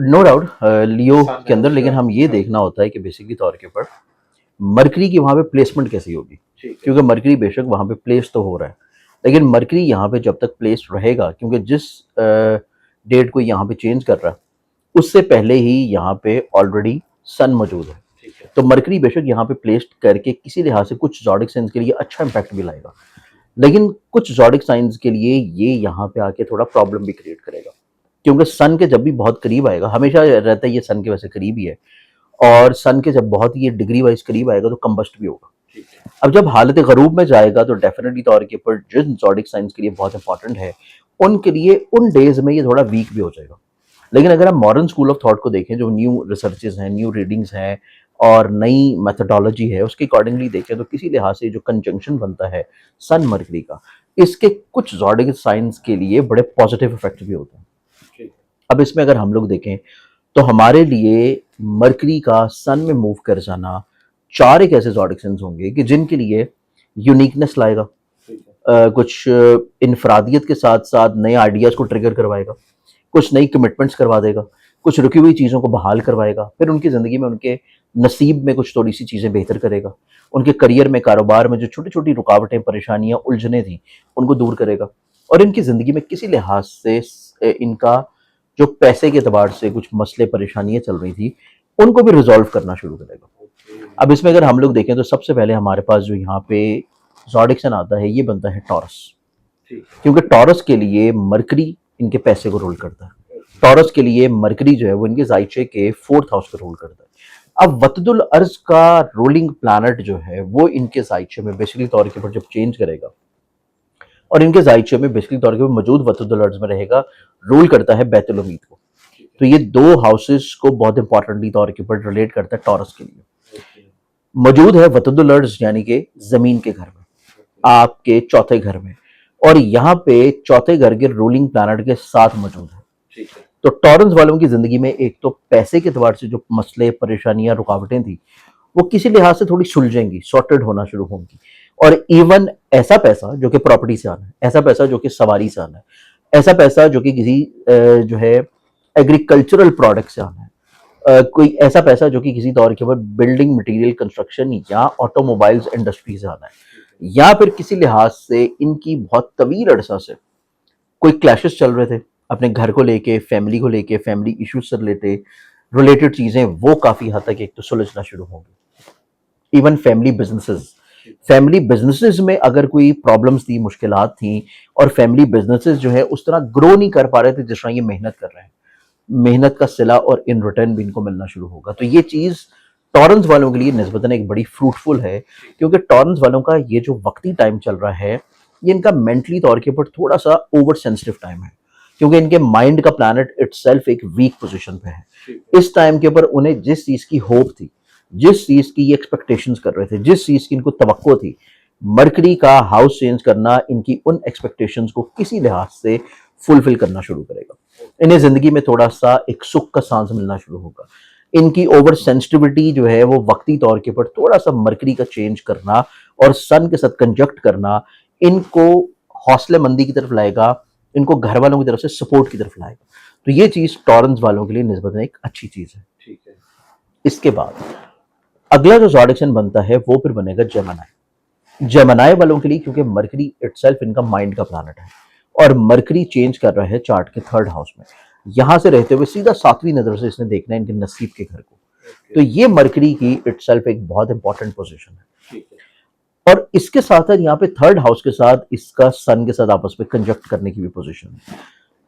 No doubt लियो के अंदर, लेकिन हम ये देखना होता है कि बेसिकली तौर के ऊपर मरकरी की वहाँ पे प्लेसमेंट कैसी होगी, क्योंकि मरकरी बेशक वहाँ पे प्लेस तो हो रहा है, लेकिन मरकरी यहाँ पे जब तक प्लेस रहेगा, क्योंकि जिस डेट को यहाँ पे चेंज कर रहा है उससे पहले ही यहाँ पे ऑलरेडी सन मौजूद है। तो मरकरी बेशक यहाँ पे प्लेस्ड करके किसी लिहाज से कुछ ज़ोडिक साइंस के लिए अच्छा इम्पैक्ट भी लाएगा, लेकिन कुछ ज़ोडिक साइंस के लिए ये यहाँ पे आके थोड़ा प्रॉब्लम भी क्रिएट करेगा, क्योंकि सन के जब भी बहुत करीब आएगा, हमेशा रहता है ये सन के वैसे करीब ही है, और सन के जब बहुत ये डिग्री वाइज करीब आएगा तो कंबस्ट भी होगा। अब जब हालत गरूब में जाएगा तो डेफिनेटली तौर के ऊपर जिन ज़ोडिक साइंस के लिए बहुत इंपॉर्टेंट है उनके लिए उन डेज में ये थोड़ा वीक भी हो जाएगा। लेकिन अगर हम मॉडर्न स्कूल ऑफ थॉट को देखें, जो न्यू रिसर्चेज हैं, न्यू रीडिंग्स हैं और नई मेथोडोलॉजी है, उसके अकॉर्डिंगली देखें तो किसी लिहाज से जो कंजंक्शन बनता है सन मरकरी का, इसके कुछ ज़ोडिक साइंस के लिए बड़े पॉजिटिव इफेक्ट भी होते हैं। अब इसमें अगर हम लोग देखें तो हमारे लिए मरकरी का सन में मूव कर जाना 4 एक ऐसे ज़ोडिक साइंस होंगे कि जिनके लिए यूनिकनेस लाएगा, कुछ इनफरादियत के साथ साथ नए आइडियाज़ को ट्रिगर करवाएगा, कुछ नई कमिटमेंट्स करवा देगा, कुछ रुकी हुई चीज़ों को बहाल करवाएगा, फिर उनकी ज़िंदगी में, उनके नसीब में कुछ थोड़ी सी चीज़ें बेहतर करेगा, उनके करियर में, कारोबार में जो छोटी छोटी रुकावटें, परेशानियां, उलझने थी उनको दूर करेगा, और इनकी ज़िंदगी में किसी लिहाज से इनका जो पैसे के अतबार से कुछ मसले, परेशानियां चल रही थी, उनको भी रिजॉल्व करना शुरू करेगा। अब इसमें अगर हम लोग देखें तो सबसे पहले हमारे पास जो यहाँ पे ज़ोडिक साइन आता है, ये बनता है टॉरस, क्योंकि टॉरस के लिए मरकरी इनके पैसे को रोल करता है। टॉरस के लिए मरकरी जो है वो इनके जायचे के 4th हाउस को रोल करता है। अब वतदुल अर्ज का रोलिंग प्लैनेट जो है वो इनके जायचे में बेसिकली तौर के ऊपर जब चेंज करेगा और इनके जायचे में बेसिकली तौर के ऊपर मौजूद वतदुल अर्ज में रहेगा, रूल करता है बैतुल उम्मीद को। तो ये 2 हाउसेस को बहुत इंपॉर्टेंटली तौर के ऊपर रिलेट करता है टॉरस के लिए। मौजूद है वतदुल अर्ज यानी कि जमीन के घर में, आपके चौथे घर में, और यहाँ पे चौथे घर के रूलिंग प्लैनेट के साथ मौजूद है। तो टॉरस वालों की जिंदगी में एक तो पैसे के एतबार से जो मसले, परेशानियां, रुकावटें थी वो किसी लिहाज से थोड़ी सुलझेंगी, सॉर्टेड होना शुरू होंगी, और इवन ऐसा पैसा जो कि प्रॉपर्टी से आना है, ऐसा पैसा जो कि सवारी से आना है, ऐसा पैसा जो कि किसी जो है एग्रीकल्चरल प्रोडक्ट से आना है, कोई ऐसा पैसा जो कि किसी तौर के ऊपर बिल्डिंग मटेरियल, कंस्ट्रक्शन या ऑटोमोबाइल्स इंडस्ट्री से आना है, या फिर किसी लिहाज से इनकी बहुत तवील अरसा से कोई क्लैशेस चल रहे थे अपने घर को लेके, फैमिली को लेके, फैमिली इश्यूज से रिलेटेड चीजें, वो काफी हद तक एक तो सुलझना शुरू होंगी। इवन फैमिली बिजनेसेस में अगर कोई प्रॉब्लम्स थी, मुश्किलात थी, और फैमिली बिजनेसेस जो है उस तरह ग्रो नहीं कर पा रहे थे जिस तरह ये मेहनत कर रहे हैं, मेहनत का सिला और इन रिटर्न भी इनको मिलना शुरू होगा। तो ये चीज टॉरस वालों के लिए निस्बतन एक बड़ी फ्रूटफुल है, क्योंकि टॉरस वालों का ये जो वक्ती टाइम चल रहा है ये इनका मेंटली तौर के ऊपर थोड़ा सा ओवर सेंसिटिव टाइम है, क्योंकि इनके माइंड का प्लैनेट इटसेल्फ एक वीक पोजीशन पे है। इस टाइम के ऊपर उन्हें जिस चीज की होप थी, जिस चीज की ये एक्सपेक्टेशंस कर रहे थे, जिस चीज की इनको तवक्को थी, मरकरी का हाउस चेंज करना इनकी उन एक्सपेक्टेशंस को किसी लिहाज से फुलफिल करना शुरू करेगा। इन्हें जिंदगी में थोड़ा सा एक सुख का सांस मिलना शुरू होगा। इनकी ओवर सेंसिटिविटी जो है वो वक्ती तौर के ऊपर थोड़ा सा मरकरी का चेंज करना और सन के साथ कंजक्ट करना इनको हौसले मंदी की तरफ लाएगा, इनको घर वालों की तरफ से सपोर्ट की तरफ लाएगा। तो ये चीज टॉरस वालों के लिए निस्बतन एक अच्छी चीज है। ठीक है, इसके बाद अगला जो ज़ोडिक साइन बनता है वो फिर बनेगा जेमिनी। जेमिनी वालों के लिए, क्योंकि मरकरी इटसेल्फ इनका माइंड का प्लैनेट है और मरकरी चेंज कर रहा है चार्ट के 3rd हाउस में, यहां से रहते हुए सीधा 7वीं नजर से इसने देखना है इनके नसीब के घर को। तो ये मरकरी की इटसेल्फ एक बहुत इंपॉर्टेंट पोजीशन है, और इसके साथ साथ यहाँ पे 3rd हाउस के साथ इसका सन के साथ आपस में कंजक्ट करने की भी पोजीशन है।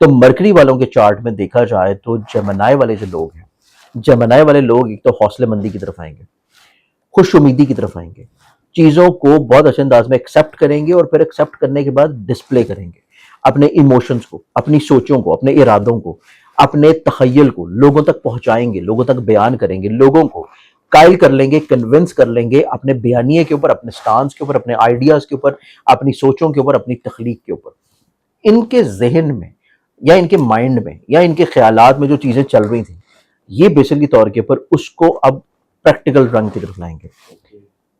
तो मरकरी वालों के चार्ट में देखा जाए तो जेमिनी वाले जो लोग हैं, जेमिनी वाले लोग एक तो हौसले मंदी की तरफ आएंगे, खुश उम्मीदी की तरफ आएंगे, चीजों को बहुत अच्छे अंदाज में एक्सेप्ट करेंगे और फिर एक्सेप्ट करने के बाद डिस्प्ले करेंगे अपने इमोशंस को, अपनी सोचों को, अपने इरादों को, अपने तखय्युल को लोगों तक पहुंचाएंगे, लोगों तक बयान करेंगे, लोगों को कायल कर लेंगे, कन्विंस कर लेंगे अपने बयानिए के ऊपर, अपने स्टांस के ऊपर, अपने आइडियाज के ऊपर, अपनी सोचों के ऊपर, अपनी तख्लीक के ऊपर। इनके जहन में या इनके माइंड में या इनके ख्यालात में जो चीजें चल रही थी, ये बेसिकली तौर के ऊपर उसको अब प्रैक्टिकल रंग की तरफ लाएंगे।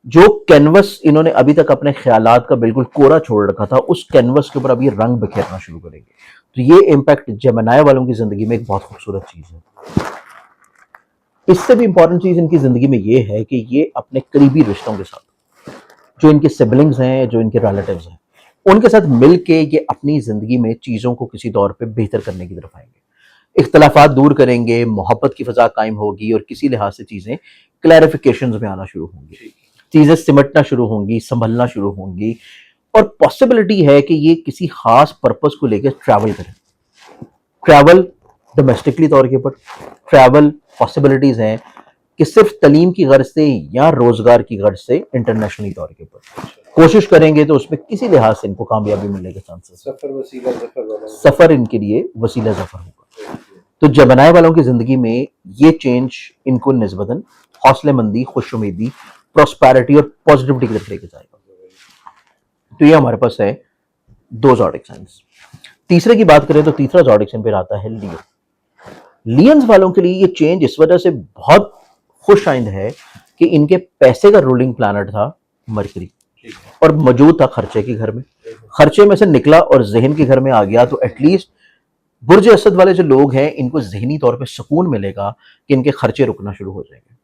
जो कैनवस इन्होंने अभी तक अपने ख्यालात का बिल्कुल कोरा छोड़ रखा था, उस कैनवस के ऊपर अब ये रंग बिखेरना शुरू करेंगे। तो ये इम्पैक्ट जेमिनी वालों की जिंदगी में एक बहुत खूबसूरत चीज है। इससे भी इंपॉर्टेंट चीज इनकी जिंदगी में ये है कि ये अपने करीबी रिश्तों के साथ, जो इनके सिबलिंग्स हैं, जो इनके रिलेटिव्स हैं, उनके साथ मिलके ये अपनी जिंदगी में चीजों को किसी तौर पे बेहतर करने की तरफ आएंगे, इख्तलाफात दूर करेंगे, मोहब्बत की फजा कायम होगी और किसी लिहाज से चीजें क्लैरिफिकेशंस में आना शुरू होंगी, चीजें सिमटना शुरू होंगी, संभलना शुरू होंगी, और पॉसिबिलिटी है कि ये किसी खास पर्पस को लेकर ट्रैवल करें। ट्रैवल डोमेस्टिकली तौर के ऊपर, ट्रैवल पॉसिबिलिटीज हैं कि सिर्फ तालीम की गर्ज से या रोजगार की गर्ज से इंटरनेशनली तौर के ऊपर कोशिश करेंगे तो उसमें किसी लिहाज से इनको कामयाबी मिलने के चांसेस, सफर इनके लिए वसीला जफर होगा। तो जेमिनी वालों की जिंदगी में ये चेंज इनको निस्बतन हौसलेमंदी, खुशुमीदी, प्रॉस्पेरिटी और पॉजिटिविटी की तरफ लेके जाएगा। तो ये हमारे पास है दो ज़ोडिक साइंस। तीसरे की बात करें तो तीसरा ज़ोडिक साइन फिर आता है लियो। लियंस वालों के लिए ये चेंज इस वजह से बहुत खुश आइंद है कि इनके पैसे का रूलिंग प्लैनेट था मरकरी, और मौजूद था खर्चे के घर में, खर्चे में से निकला और जहन के घर में आ गया, तो एटलीस्ट बुर्ज असद वाले जो लोग हैं इनको जहनी तौर पे सुकून मिलेगा कि इनके खर्चे रुकना शुरू हो जाएंगे।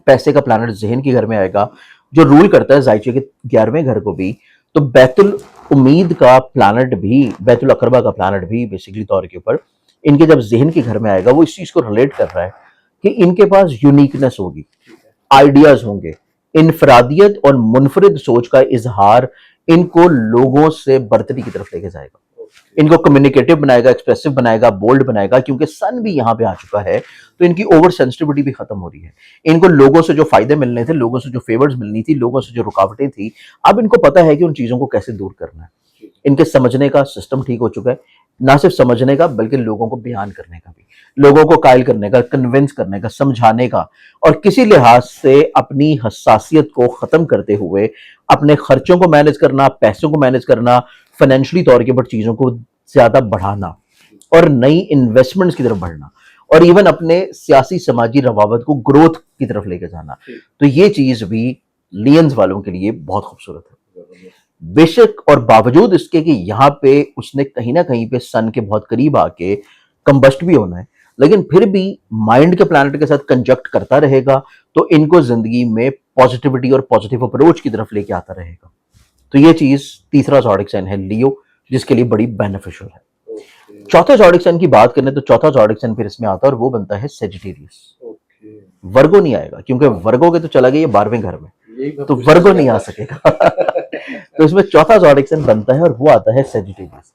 पैसे का प्लैनेट जहन के घर में आएगा जो रूल करता है जायचे के 11वें घर को भी, तो बैतुल उम्मीद का प्लैनेट भी, बैतुल अकरबा का प्लैनेट भी बेसिकली तौर के ऊपर इनके जब जहन के घर में आएगा, वो इस चीज को रिलेट कर रहा है कि इनके पास यूनिकनेस होगी, आइडियाज होंगे, इनफरादियत और मुनफरिद सोच का इजहार इनको लोगों से बर्तरी की तरफ लेके जाएगा, इनको कम्युनिकेटिव बनाएगा, एक्सप्रेसिव बनाएगा, बोल्ड बनाएगा, क्योंकि सन भी यहाँ पे आ चुका है तो इनकी ओवर सेंसिटिविटी भी खत्म हो रही है। इनको लोगों से जो फायदे मिलने थे, लोगों से जो फेवर्स मिलनी थी, लोगों से जो रुकावटें थी, अब इनको पता है कि उन चीजों को कैसे दूर करना है। इनके समझने का सिस्टम ठीक हो चुका है, ना सिर्फ समझने का बल्कि लोगों को बयान करने का भी, लोगों को कायल करने का, कन्विंस करने का, समझाने का, और किसी लिहाज से अपनी हसासियत को खत्म करते हुए अपने खर्चों को मैनेज करना, पैसों को मैनेज करना, फाइनेंशियली तौर के ऊपर चीजों को ज्यादा बढ़ाना और नई इन्वेस्टमेंट्स की तरफ बढ़ना, और इवन अपने सियासी समाजी रवावत को ग्रोथ की तरफ लेकर जाना। तो ये चीज भी लियंस वालों के लिए बहुत खूबसूरत है। बेशक और बावजूद इसके कि यहाँ पे उसने कहीं ना कहीं पे सन के बहुत करीब आके कंबस्ट भी होना है, लेकिन फिर भी माइंड के प्लैनेट के साथ कंजक्ट करता रहेगा, तो इनको जिंदगी में पॉजिटिविटी और पॉजिटिव अप्रोच की तरफ लेके आता रहेगा। तो ये चीज तीसरा ज़ोडिक साइन है लियो, जिसके लिए बड़ी बेनिफिशियल है। चौथा ज़ोडिक साइन की बात करें तो चौथा ज़ोडिक साइन फिर इसमें आता है और वो बनता है सेजिटेरियस। वर्गो नहीं आएगा क्योंकि वर्गो के तो चला गया ये 12वें घर में, तो वर्गो नहीं आ सकेगा। तो इसमें चौथा ज़ोडिक साइन बनता है और वो आता है सेजिटेरियस,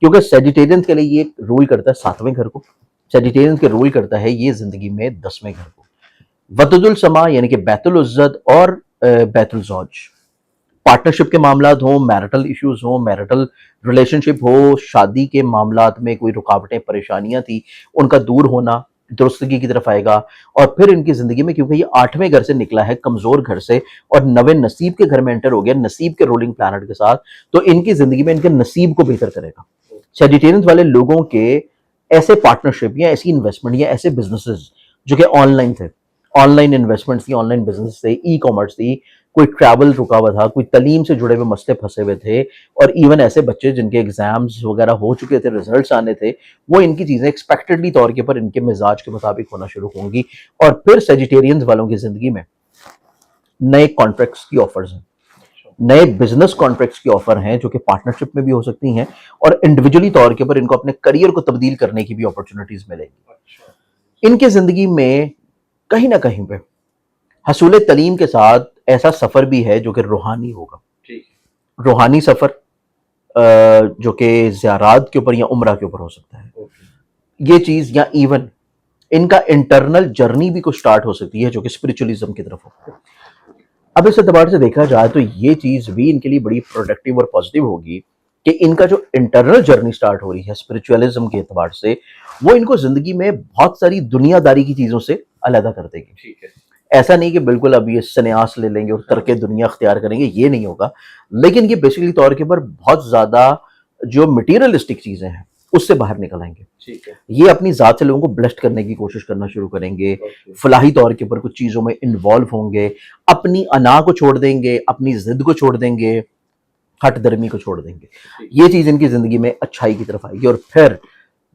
क्योंकि सेजिटेरियंस के लिए ये रूल करता है 7वें घर को, सेजिटेरियंस के रूल करता है ये जिंदगी में 10वें घर को। वतदुल समा यानी कि बैतुल उज्जत और बैतुल ज़ौज, पार्टनरशिप के मामलात हो, मैरिटल इश्यूज हो, मैरिटल रिलेशनशिप हो, शादी के मामलात में कोई रुकावटें, परेशानियां थी, उनका दूर होना दुरुस्तगी की तरफ आएगा। और फिर इनकी जिंदगी में, क्योंकि ये 8वें घर से निकला है, कमजोर घर से, और नवे नसीब के घर में एंटर हो गया, नसीब के रूलिंग प्लैनेट के साथ, तो इनकी जिंदगी में इनके नसीब को बेहतर करेगा। सेजिटेरियंस वाले लोगों के ऐसे पार्टनरशिप या ऐसी इन्वेस्टमेंट या ऐसे बिजनेसेस जो कि ऑनलाइन थे, ऑनलाइन इन्वेस्टमेंट्स थी, ऑनलाइन बिजनेस थे, ई कॉमर्स थी, कोई ट्रैवल रुका हुआ था, कोई तालीम से जुड़े हुए मसले फंसे हुए थे, और इवन ऐसे बच्चे जिनके एग्जाम्स वगैरह हो चुके थे, रिजल्ट्स आने थे, वो इनकी चीजें एक्सपेक्टेडली तौर के पर इनके मिजाज के मुताबिक होना शुरू होंगी। और फिर सेजिटेरियंस वालों की जिंदगी में नए कॉन्ट्रैक्ट्स की ऑफर्स हैं, नए बिजनेस कॉन्ट्रैक्ट्स की ऑफर हैं, जो कि पार्टनरशिप में भी हो सकती हैं, और इंडिविजुअली तौर के पर इनको अपने करियर को तब्दील करने की भी अपॉर्चुनिटीज मिलेगी। इनके जिंदगी में कहीं ना कहीं पे हसूल तलीम के साथ ऐसा सफर भी है जो कि रूहानी होगा, रूहानी सफर जो कि ज़ियारात के ऊपर या उम्रा के ऊपर हो सकता है, ये चीज, या इवन इनका इंटरनल जर्नी भी कुछ स्टार्ट हो सकती है जो कि स्पिरिचुअलिज्म की तरफ हो। अब इस एतबार से देखा जाए तो ये चीज भी इनके लिए बड़ी प्रोडक्टिव और पॉजिटिव होगी कि इनका जो इंटरनल जर्नी स्टार्ट हो रही है स्पिरिचुअलिज्म के एतबार से, वो इनको जिंदगी में बहुत सारी दुनियादारी की चीजों से अलग कर देगी। ठीक है, ऐसा नहीं कि बिल्कुल अब ये सन्यास ले लेंगे और तरके दुनिया अख्तियार करेंगे, ये नहीं होगा, लेकिन ये बेसिकली तौर के ऊपर बहुत ज्यादा जो मटीरियलिस्टिक चीजें हैं उससे बाहर निकल आएंगे। ठीक है, ये अपनी जात से लोगों को ब्लेस्ड करने की कोशिश करना शुरू करेंगे, फलाही तौर के ऊपर कुछ चीजों में इन्वॉल्व होंगे, अपनी अना को छोड़ देंगे, अपनी जिद को छोड़ देंगे, हट दर्मी को छोड़ देंगे, ये चीज इनकी जिंदगी में अच्छाई की तरफ आएगी। और फिर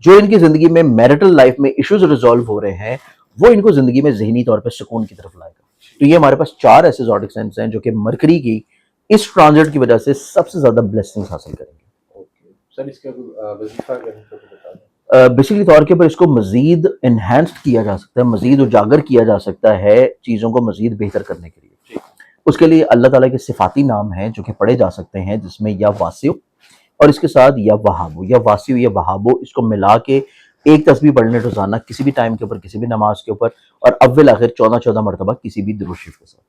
जो इनकी जिंदगी में मैरिटल लाइफ में इश्यूज रिजॉल्व हो रहे हैं, वो इनको जिंदगी में जहनी तौर पर सुकून की तरफ लाएगा। तो ये हमारे पास 4 ऐसे ज़ोडिक साइंस हैं जो कि मरकरी की इस ट्रांजिट की वजह से सबसे ज्यादा ब्लेसिंग्स हासिल करेंगे। सर इसका वजीफा बता दें। बेसिकली तौर के पर इसको मजीद इन्हेंस्ड किया जा सकता है, मजीद उजागर किया जा सकता है चीज़ों को मजीद बेहतर करने के लिए। उसके लिए अल्लाह ताला के सिफाती नाम हैं जो कि पढ़े जा सकते हैं, जिसमें या वासिउ और इसके साथ या वहाबो या वासिउ या वहाबो, इसको मिला के एक तस्बीह पढ़ने रोजाना किसी भी टाइम के ऊपर, किसी भी नमाज के ऊपर, और अव्वल आखिर 14-14 मरतबा किसी भी दुरूद शरीफ के साथ।